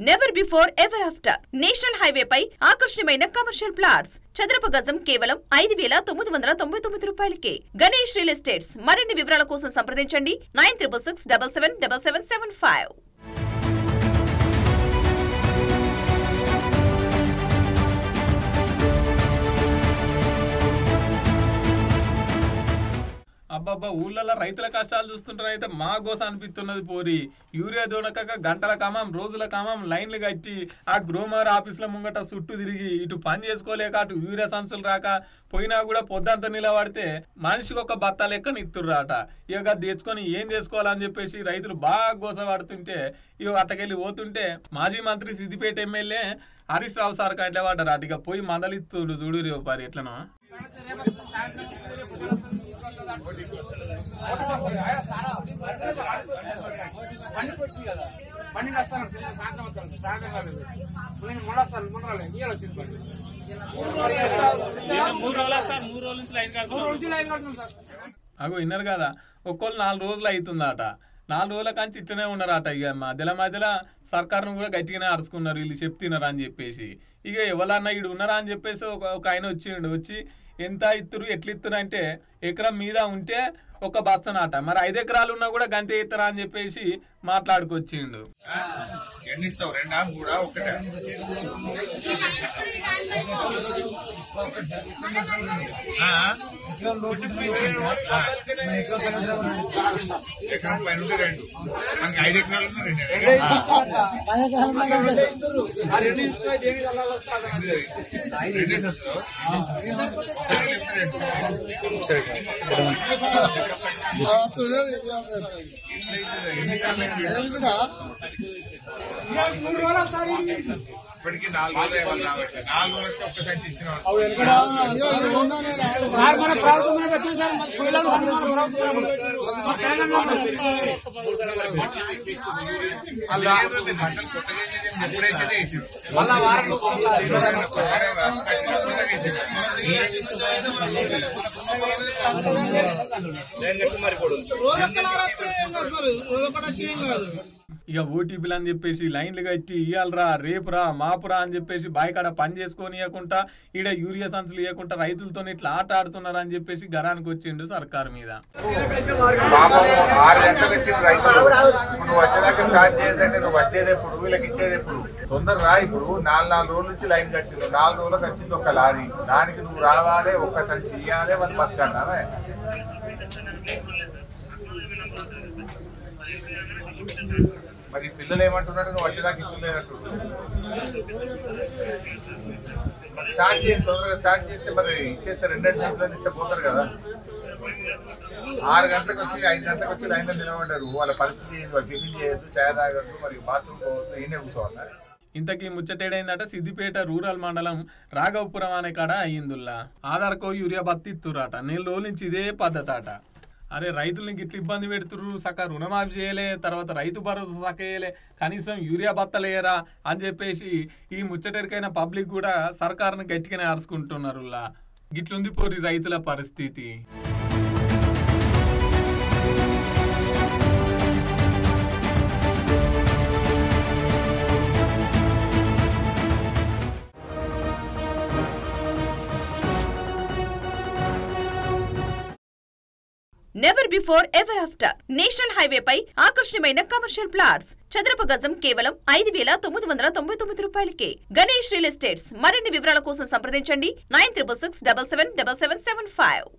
Never before ever after national highway పై ఆకర్షణీయమైన commercial plots చదరపు గజం కేవలం 5,999 రూపాయలకే. Ganesh real estates. మరిన్ని వివరాల కోసం సంప్రదించండి 9666777775. అబ్బబ్బా ఊళ్ళల్లో రైతుల కష్టాలు చూస్తుంటే మా గోస అనిపిస్తున్నది పోరి. యూరియా దొనకక గంటల కామం రోజుల కామం లైన్లు కట్టి ఆ గ్రోమర్ ఆఫీసుల ముంగట చుట్టూ తిరిగి ఇటు పని చేసుకోలేక అటు యూరియా సంచులు రాక పోయినా కూడా పొద్దంతా నిలబడితే మనిషికి ఒక బత్త లెక్క నిత్తుర్రాట. ఇక తెచ్చుకొని ఏం చేసుకోవాలని చెప్పేసి రైతులు బాగా గోస పడుతుంటే ఇక అట్టకెళ్ళి పోతుంటే మాజీ మంత్రి సిద్దిపేట ఎమ్మెల్యే హరీష్ రావు సార్ కంటే పడ్డారట. ఇక పోయి మందలిస్తుడు చూడు పారి ఎట్లనో. అగో విన్నారు కదా, ఒక్కోళ్ళు 4 రోజులు అవుతుందట. 4 రోజుల కంచి ఇట్లనే ఉన్నారట. ఇక మధ్యలో సర్కారును కూడా గట్టిగానే అరుచుకున్నారు వీళ్ళు చెప్తున్నారు అని చెప్పేసి. ఇక ఎవరన్నా ఇడు ఉన్నారా అని చెప్పేసి ఒక ఆయన వచ్చి ఎంత ఇత్తురు ఎట్లా ఇత్తురు అంటే ఎకరం మీద ఉంటే ఒక బస్తనాట, మరి 5 ఎకరాలు ఉన్నా కూడా గంతే ఇస్తారా అని చెప్పేసి మాట్లాడుకొచ్చిండు. ఇప్పటికి 4 రోజులు ఇవ్వాలి కాబట్టి 4 రోజులకి ఒక్క సంచి ఇచ్చిన ఇక ఓటీపీలు అని చెప్పేసి లైన్లు కట్టి ఇయ్యాలరా రేపురా మాపురా అని చెప్పేసి బాయికాడ పని చేసుకొని ఇవ్వకుండా ఈడ యూరియా సంచులు ఇవ్వకుండా రైతులతో ఇట్లా ఆట ఆడుతున్నారు అని చెప్పేసి గరానికి వచ్చిండు సర్కారు మీద. 6 గంటలకు వచ్చింది రైతులు. నువ్వు వచ్చేదాకా స్టార్ట్ చేయదంటే నువ్వు వచ్చేది ఎప్పుడు వీళ్ళకి ఇచ్చేది ఎప్పుడు? తొందరగా ఇప్పుడు 4 రోజుల నుంచి లైన్ కట్టింది. 4 రోజులకు వచ్చింది ఒక లారీ. దానికి నువ్వు రావాలి, ఒక్క సంచి ఇవ్వాలి, వాళ్ళు బతకన్నారా? మరి పిల్లలు ఏమంటున్నారు? నువ్వు వచ్చేదాకా ఇచ్చులేదంటు. స్టార్ట్ చేయండి, తొందరగా స్టార్ట్ చేస్తే మరి ఇచ్చేస్తే 2 సంవత్సరాలు ఇస్తే పోతారు కదా. 6 గంటలకు వచ్చి 5 గంటలకు వచ్చి లైన్లో నిలబడ్డారు. వాళ్ళ పరిస్థితి ఏంటి? వాళ్ళు టిఫిన్ చేయొద్దు, ఛాయ్ తాగద్దు, మరి బాత్రూమ్ పోవద్దు, ఈయనే కూర్చోవాలి. ఇంతకీ ముచ్చటేడైందట సిద్దిపేట రూరల్ మండలం రాఘవపురం అనే కాడ అయ్యిందుల్లా. ఆధార్కో యూరియా బత్తిత్తురాట. 4 రోజుల నుంచి ఇదే పద్ధతి అట. అరే రైతులకి ఇట్లా ఇబ్బంది పెడుతుర్రు, సక్క రుణమాఫీ చేయలే, తర్వాత రైతు భరోసా సక్క చేయలే, కనీసం యూరియా బత్తలేయరా అని చెప్పేసి ఈ ముచ్చటరికైన పబ్లిక్ కూడా సర్కారును గట్టిగానే అరుచుకుంటున్నారు. గిట్లుంది పోరి రైతుల పరిస్థితి. Never before ever after national highway పై ఆకర్షణీయమైన కమర్షియల్ ప్లాట్స్ చదరపు గజం కేవలం 5,999 రూపాయలకే. Ganesh real estates. మరిన్ని వివరాల కోసం సంప్రదించండి 9666777775.